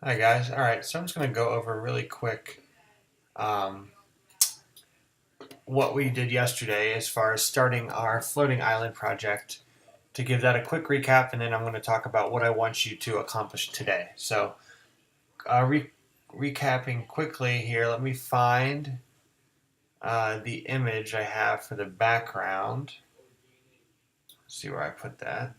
Hi guys. All right, so I'm just going to go over really quick um, what we did yesterday as far as starting our floating island project. To give that a quick recap, and then I'm going to talk about what I want you to accomplish today. So, recapping quickly here, let me find the image I have for the background. Let's see where I put that.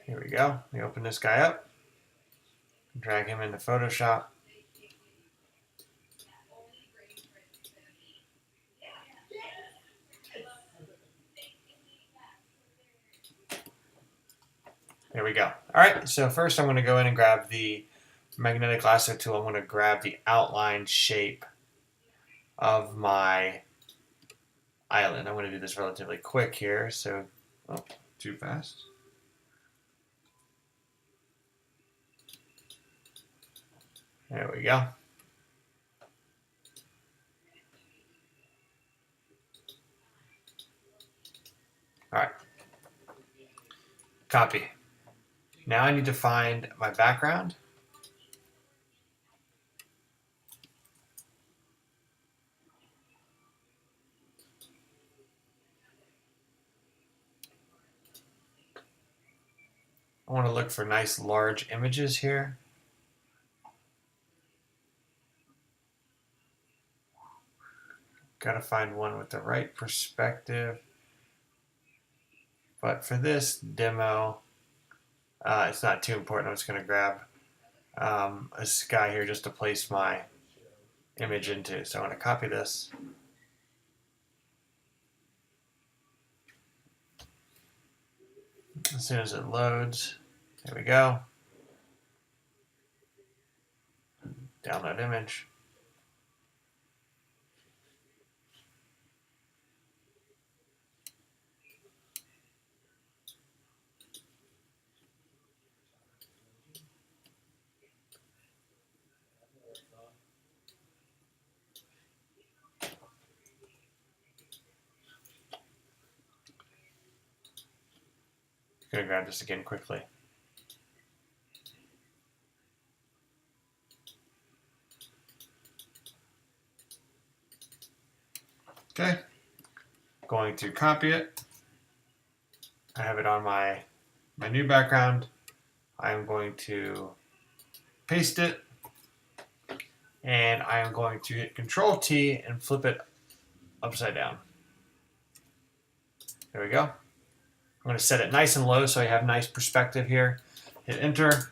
Here we go. Let me open this guy up, drag him into Photoshop. There we go. All right, so first I'm going to go in and grab the magnetic lasso tool. I'm going to grab the outline shape of my island. I'm going to do this relatively quick here, so, oh, too fast. There we go. All right, copy. Now I need to find my background. I want to look for nice large images here. Got to find one with the right perspective. But for this demo, it's not too important. I'm just going to grab a sky here just to place my image into. So I'm going to copy this. As soon as it loads, there we go. Download image. I'm going to grab this again quickly. Okay, going to copy it. I have it on my new background. I'm going to paste it, and I am going to hit Control T and flip it upside down. There we go. I'm going to set it nice and low so I have nice perspective here. Hit Enter.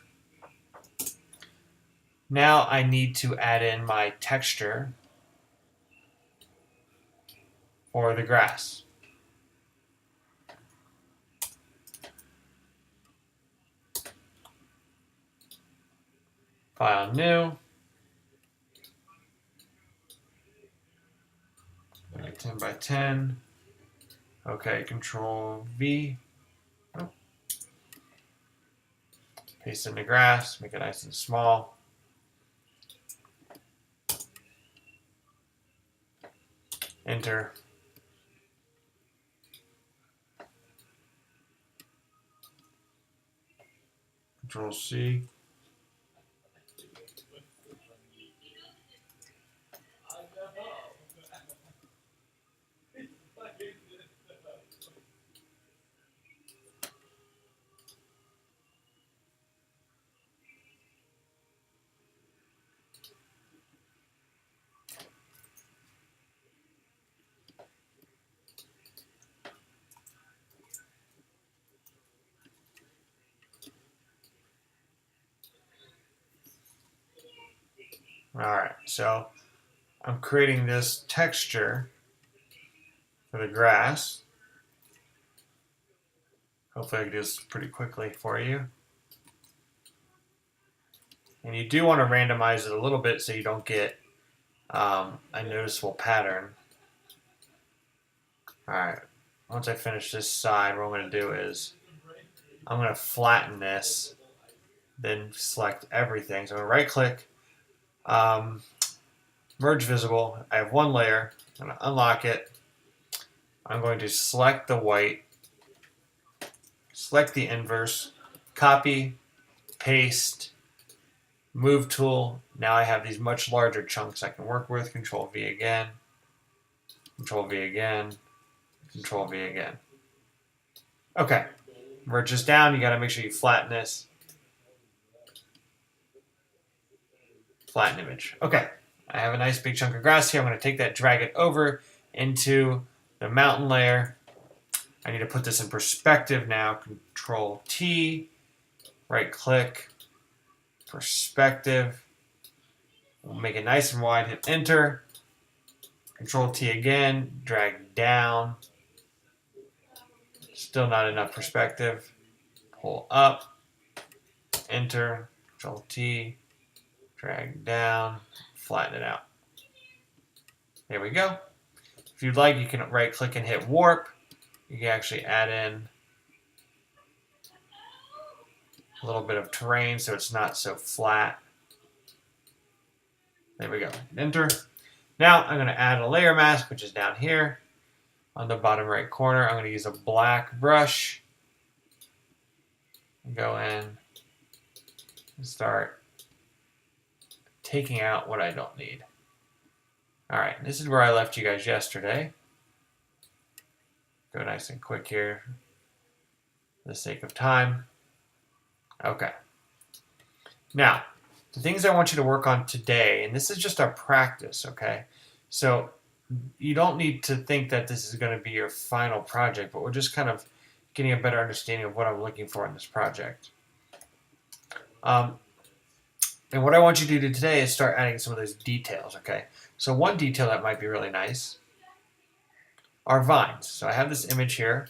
Now I need to add in my texture for the grass. File New. 10 by 10. Okay, Control V. Oh. Paste in the grass, make it nice and small. Enter. Control C. All right, so I'm creating this texture for the grass. Hopefully I can do this pretty quickly for you. And you do want to randomize it a little bit so you don't get a noticeable pattern. All right, once I finish this side, what I'm going to do is I'm going to flatten this, then select everything. So I'm going to right click, merge visible. I have one layer. I'm going to unlock it. I'm going to select the white select the inverse, copy, paste, move tool. Now I have these much larger chunks I can work with. Control V again, Control V again, Control V again. Okay, merge this down. You got to make sure you flatten this. Flatten image. Okay, I have a nice big chunk of grass here. I'm going to take that, drag it over into the mountain layer. I need to put this in perspective now. Control T, right click, perspective. We'll make it nice and wide, hit enter. Control T again, drag down. Still not enough perspective. Pull up, enter, Control T, drag down, flatten it out. There we go. If you'd like, you can right click and hit warp. You can actually add in a little bit of terrain so it's not so flat. There we go. Enter. Now I'm going to add a layer mask, which is down here on the bottom right corner. I'm going to use a black brush. Go in and start taking out what I don't need. All right, this is where I left you guys yesterday. Go nice and quick here for the sake of time. Okay. Now, the things I want you to work on today, and this is just our practice, okay? So you don't need to think that this is going to be your final project, but we're just kind of getting a better understanding of what I'm looking for in this project. And what I want you to do today is start adding some of those details, okay? So one detail that might be really nice are vines. So I have this image here.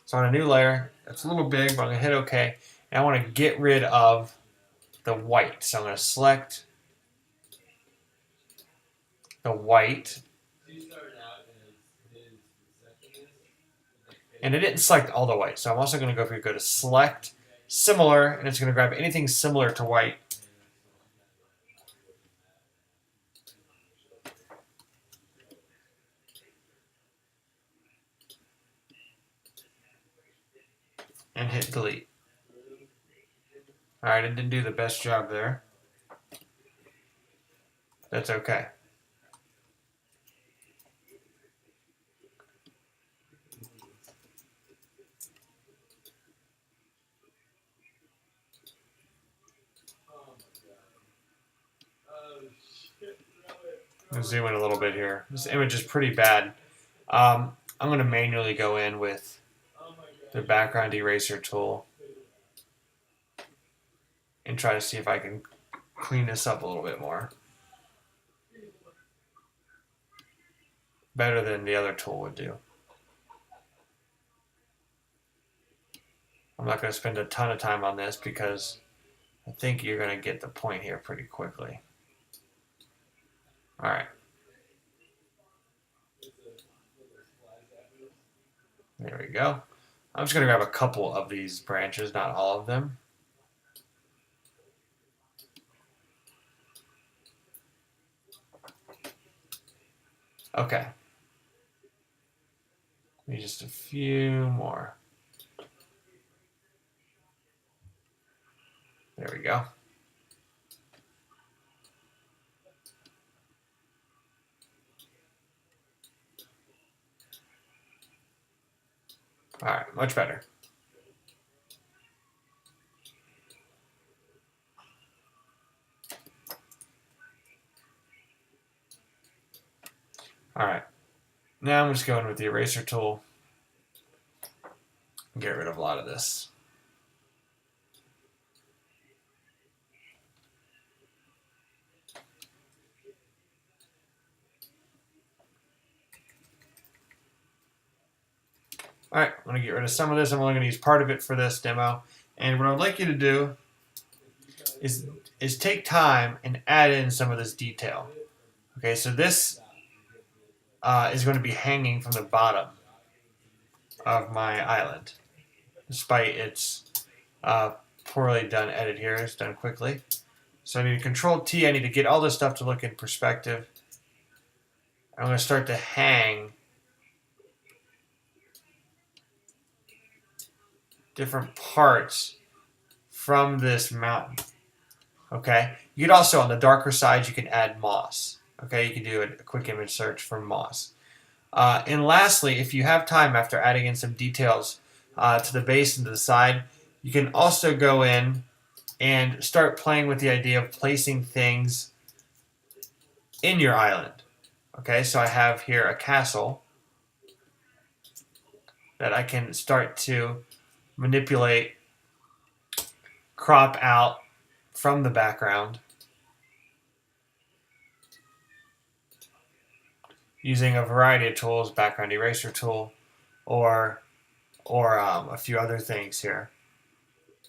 It's on a new layer. It's a little big, but I'm going to hit OK. And I want to get rid of the white. So I'm going to select the white. And it didn't select all the white. So I'm also going to go to select, similar, and it's going to grab anything similar to white. And hit delete. All right, it didn't do the best job there. That's okay. I'll zoom in a little bit here. This image is pretty bad. I'm going to manually go in with the background eraser tool and try to see if I can clean this up a little bit more. Better than the other tool would do. I'm not going to spend a ton of time on this because I think you're going to get the point here pretty quickly. All right. There we go. I'm just going to grab a couple of these branches, not all of them. Okay. Maybe just a few more. There we go. All right, much better. All right, now I'm just going with the eraser tool and get rid of a lot of this. All right, I'm going to get rid of some of this. I'm only going to use part of it for this demo. And what I'd like you to do is take time and add in some of this detail. Okay, so this is going to be hanging from the bottom of my island, despite its poorly done edit here. It's done quickly. So I need to Control T. I need to get all this stuff to look in perspective. I'm going to start to hang different parts from this mountain. Okay, you could also, on the darker side, you can add moss. Okay, you can do a quick image search for moss. And lastly, if you have time after adding in some details to the base and to the side, you can also go in and start playing with the idea of placing things in your island. Okay, so I have here a castle that I can start to manipulate, crop out from the background using a variety of tools, background eraser tool, or a few other things here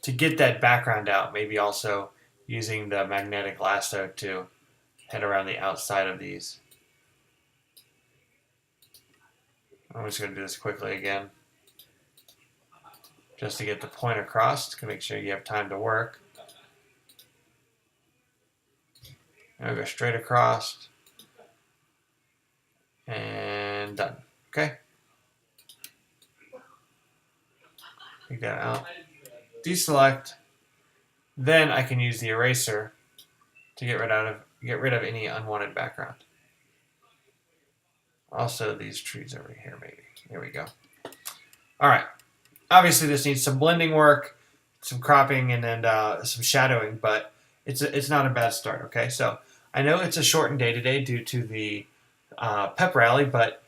to get that background out. Maybe also using the magnetic lasso to head around the outside of these. I'm just going to do this quickly again, just to get the point across, to make sure you have time to work. I'll go straight across, and done. Okay. Take that out. Deselect. Then I can use the eraser to get rid of any unwanted background. Also, these trees over here, maybe. There we go. All right. Obviously, this needs some blending work, some cropping, and then some shadowing, but it's not a bad start. Okay, so I know it's a shortened day today due to the pep rally, but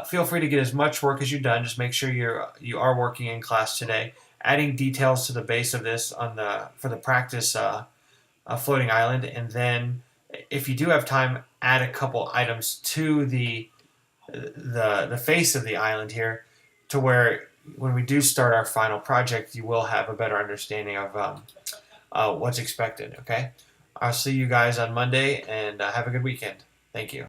feel free to get as much work as you've done. Just make sure you are working in class today, adding details to the base of this for the practice floating island, and then if you do have time, add a couple items to the face of the island here, to where when we do start our final project, you will have a better understanding of what's expected. Okay, I'll see you guys on Monday, and have a good weekend. Thank you.